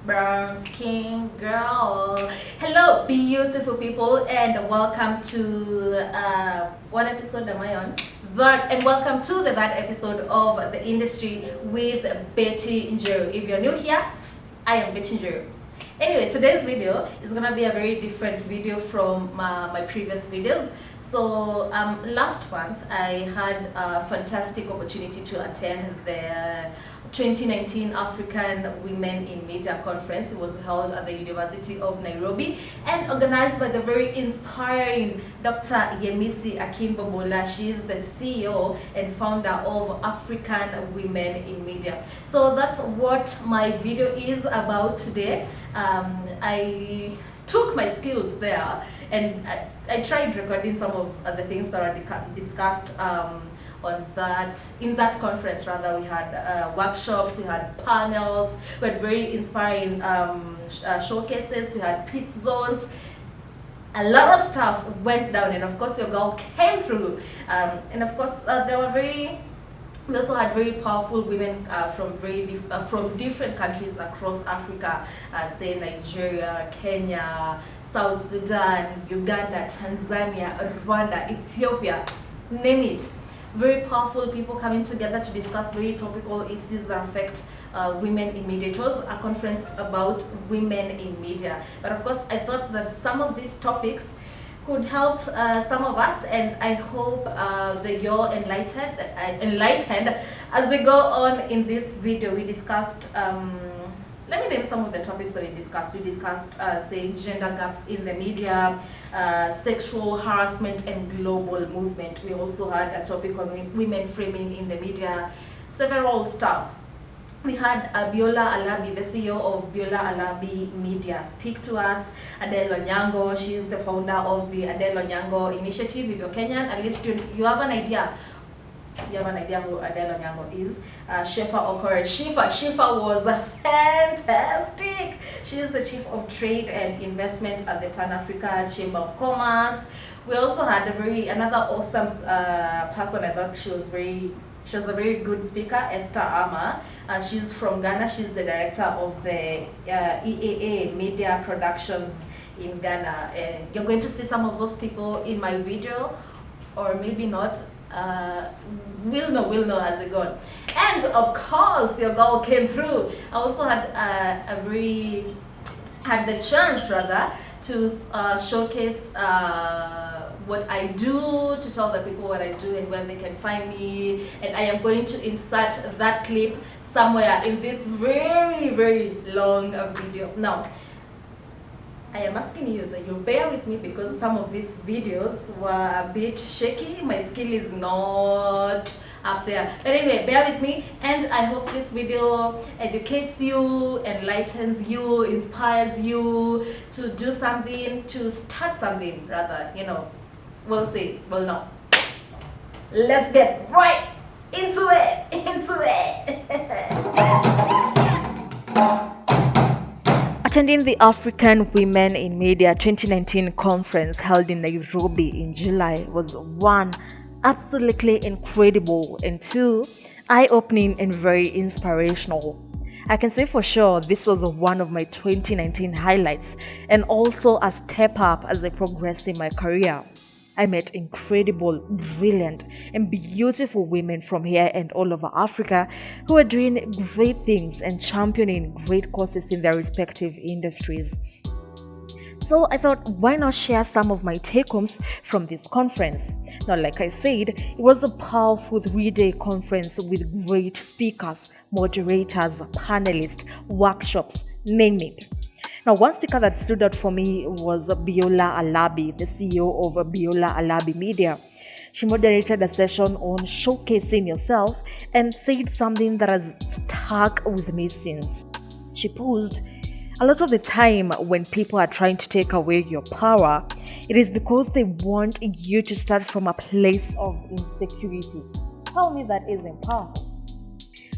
brown skin girl. Hello, beautiful people, and welcome to what episode am I on? That, and welcome to that episode of The Industry with Betty Njeru. If you're new here, I am Betty Njeru. Anyway, today's video is gonna be a very different video from my previous videos. So last month I had a fantastic opportunity to attend the 2019 African Women in Media Conference. It was held at the University of Nairobi and organized by the very inspiring Dr. Yemisi Akimbobola. She is the CEO and founder of African Women in Media. So that's what my video is about today. I took my skills there and I tried recording some of the things that are discussed in that conference. Rather, we had workshops, we had panels, we had very inspiring showcases, we had pit zones. A lot of stuff went down, and of course your girl came through, and of course we also had very powerful women from different countries across Africa, say Nigeria, Kenya, South Sudan, Uganda, Tanzania, Rwanda, Ethiopia, name it. Very powerful people coming together to discuss very topical issues that affect women in media. It was a conference about women in media, but of course I thought that some of these topics could help some of us, and I hope that you're enlightened as we go on in this video. We discussed, let me name some of the topics that we discussed. We discussed, say, gender gaps in the media, sexual harassment and global movement. We also had a topic on women framing in the media, several stuff. We had Biola Alabi, the CEO of Biola Alabi Media, speak to us. Adele Onyango, she is the founder of the Adele Onyango initiative. If you're Kenyan, at least you have an idea. You have an idea who Adele Onyango is. Shefa Okore. Shefa was fantastic. She is the Chief of Trade and Investment at the Pan-Africa Chamber of Commerce. We also had another awesome person. I thought she was a very good speaker, Esther Ama. She's from Ghana. She's the director of the EAA Media Productions in Ghana. And you're going to see some of those people in my video, or maybe not. We'll know as we go on. And of course, your girl came through. I also had the chance rather to showcase what I do, to tell the people what I do and where they can find me. And I am going to insert that clip somewhere in this very, very long video. Now, I am asking you that you bear with me because some of these videos were a bit shaky. My skill is not up there. But anyway, bear with me, and I hope this video educates you, enlightens you, inspires you to do something, to start something rather, We'll see, we'll know. Let's get right into it. Attending the African Women in Media 2019 conference held in Nairobi in July was one, absolutely incredible, and two, eye-opening and very inspirational. I can say for sure this was one of my 2019 highlights, and also a step up as I progress in my career. I met incredible, brilliant, and beautiful women from here and all over Africa who are doing great things and championing great causes in their respective industries. So I thought, why not share some of my take-homes from this conference? Now, like I said, it was a powerful 3-day conference with great speakers, moderators, panelists, workshops, name it. Now, one speaker that stood out for me was Biola Alabi, the CEO of Biola Alabi Media. She moderated a session on showcasing yourself and said something that has stuck with me since. She posed, a lot of the time when people are trying to take away your power, it is because they want you to start from a place of insecurity. Tell me that isn't powerful.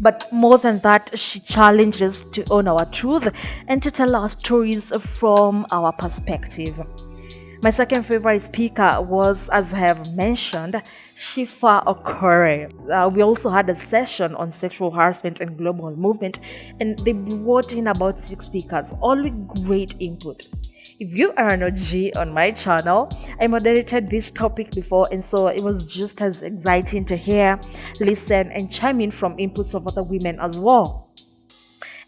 But more than that, she challenges us to own our truth and to tell our stories from our perspective. My second favorite speaker was, as I have mentioned, Shifa Okore. We also had a session on sexual harassment and global movement, and they brought in about 6 speakers, all with great input. If you are an OG on my channel, I moderated this topic before, and so it was just as exciting to hear, listen, and chime in from inputs of other women as well.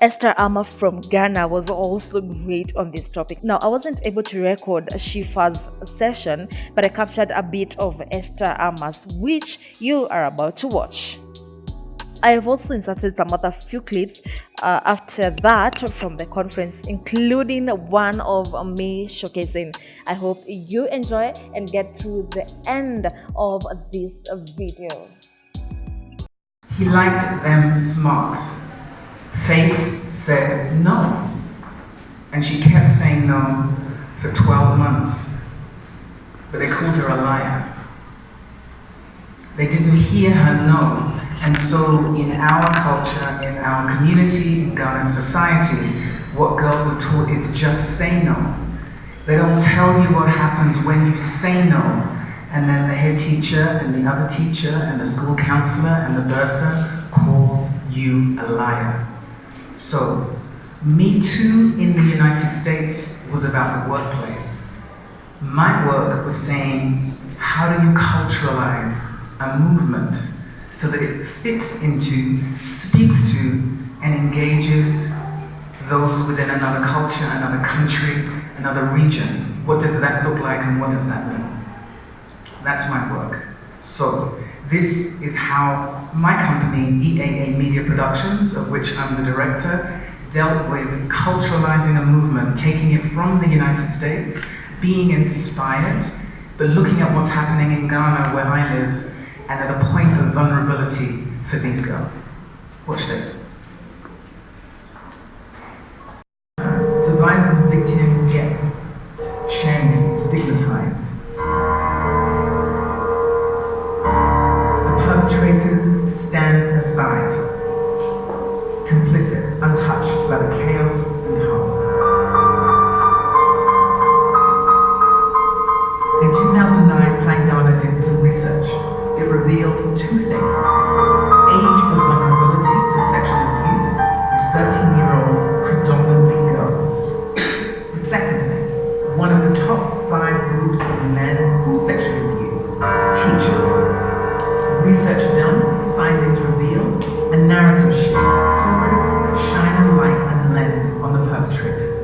Esther Ama from Ghana was also great on this topic. Now, I wasn't able to record Shifa's session, but I captured a bit of Esther Ama's, which you are about to watch. I have also inserted some other few clips after that from the conference, including one of me showcasing. I hope you enjoy and get through the end of this video. He liked them smart. Faith said no, and she kept saying no for 12 months, but they called her a liar. They didn't hear her no, and so in our culture, in our community, in Ghana society, what girls are taught is just say no. They don't tell you what happens when you say no, and then the head teacher and the other teacher and the school counselor and the bursar calls you a liar. So, Me Too in the United States was about the workplace. My work was saying, how do you culturalize a movement so that it fits into, speaks to, and engages those within another culture, another country, another region? What does that look like and what does that mean? That's my work. So, this is how my company, EAA Media Productions, of which I'm the director, dealt with culturalizing a movement, taking it from the United States, being inspired, but looking at what's happening in Ghana, where I live, and at a point of vulnerability for these girls. Watch this. Survivors and victims get shamed, stigmatized. Perpetrators stand aside, complicit, untouched by the chaos and harm. In 2009, Plan Ghana did some research. It revealed 2 things. Age of vulnerability to sexual abuse is 13-year-olds, predominantly girls. The second thing, one of the top 5 groups of men who sexually abuse, teachers. Research done, findings revealed, a narrative shift. Focus, shine a light and lens on the perpetrators.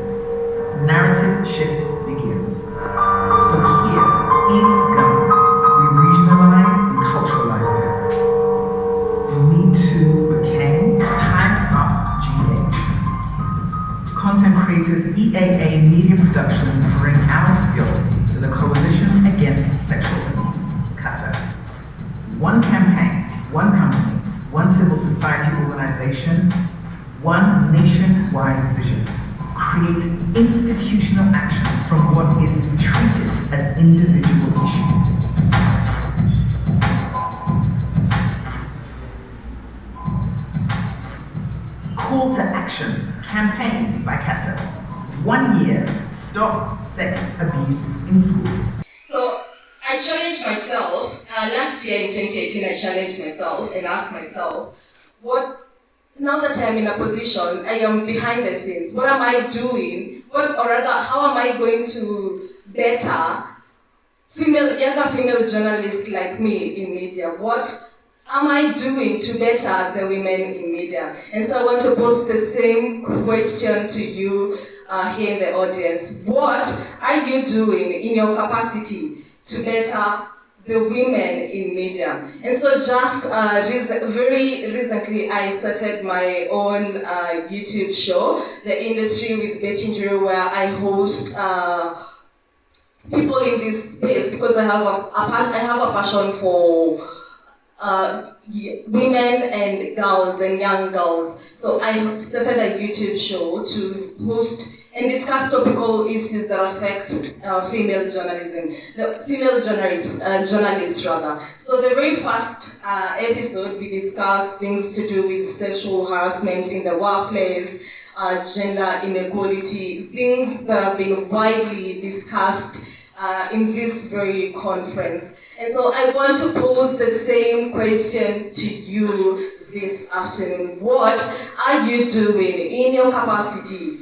Narrative shift begins. So here, in Ghana, we regionalized and culturalized it. Me Too became Time's Up GH. Content creators EAA Media Productions bring our skills to the Coalition Against Sexual Abuse, CASA. One campaign, one company, one civil society organization, one nationwide vision. Create institutional action from what is treated as individual issues. Call to action, campaign by CASA. 1 year, stop sex abuse in schools. So I challenged myself, last year in 2018 I challenged myself and asked myself, now that I'm in a position, I am behind the scenes, what am I doing, how am I going to better younger female journalists like me in media? What am I doing to better the women in media? And so I want to pose the same question to you here in the audience. What are you doing in your capacity to better the women in media? And so just very recently I started my own YouTube show, The Industry with Bettingery, where I host people in this space because I have a passion for women and girls and young girls. So I started a YouTube show to host and discuss topical issues that affect female journalism, the female journalists rather. So the very first episode we discussed things to do with sexual harassment in the workplace, gender inequality, things that have been widely discussed in this very conference. And so I want to pose the same question to you this afternoon. What are you doing in your capacity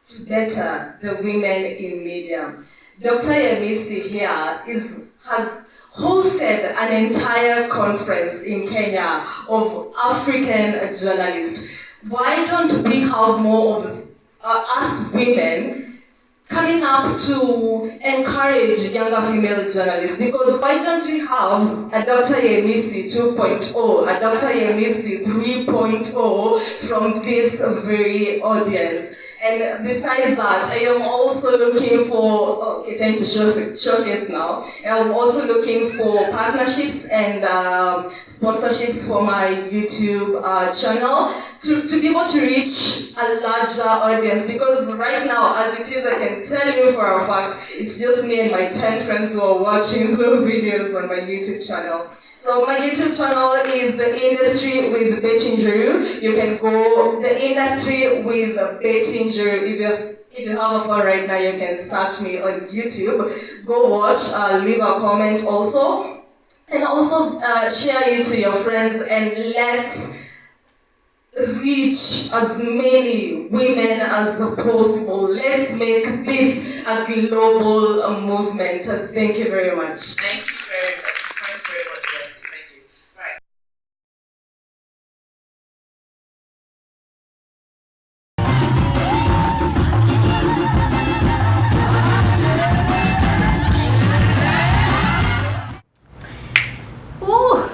to better the women in media? Dr. Yemisi here has hosted an entire conference in Kenya of African journalists. Why don't we have more of us women coming up to encourage younger female journalists? Because why don't we have a Dr. Yemisi 2.0, a Dr. Yemisi 3.0 from this very audience? And besides that, I am also looking for, time to showcase now, I'm also looking for partnerships and sponsorships for my YouTube channel to be able to reach a larger audience, because right now, as it is, I can tell you for a fact, it's just me and my 10 friends who are watching the videos on my YouTube channel. So my YouTube channel is The Industry with Betty Njeru. You can go The Industry with Betty Njeru. If you have a phone right now, you can search me on YouTube. Go watch, leave a comment also. And also share it to your friends, and let's reach as many women as possible. Let's make this a global movement. Thank you very much. Thank you very much. Thank you very much, Bessie. Thank you. Right.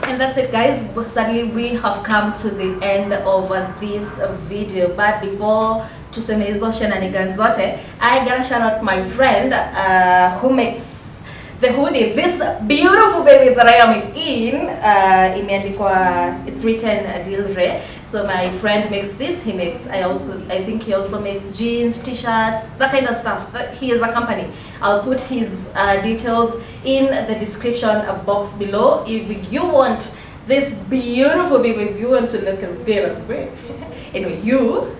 And that's it, guys. Sadly, we have come to the end of this video, but before tuseme hizo shenanigans zote, I gotta shout out my friend who makes the hoodie. This beautiful baby that I am in, it's written Dilre. So my friend makes this. I think he also makes jeans, t-shirts, that kind of stuff. He is a company. I'll put his details in the description box below. If you want this beautiful baby, if you want to look as good as me, anyway, you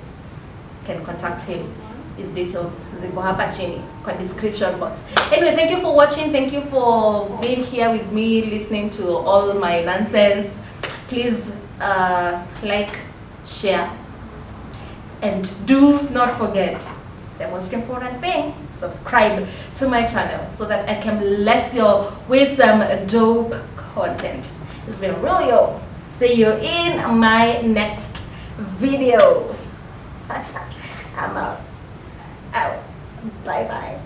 can contact him. His details ziko hapa chini kwa description box. Anyway, thank you for watching. Thank you for being here with me, listening to all my nonsense. Please like, share, and do not forget the most important thing: subscribe to my channel so that I can bless you with some dope content. It's been real, yo. See you in my next video. I'm out. Bye bye.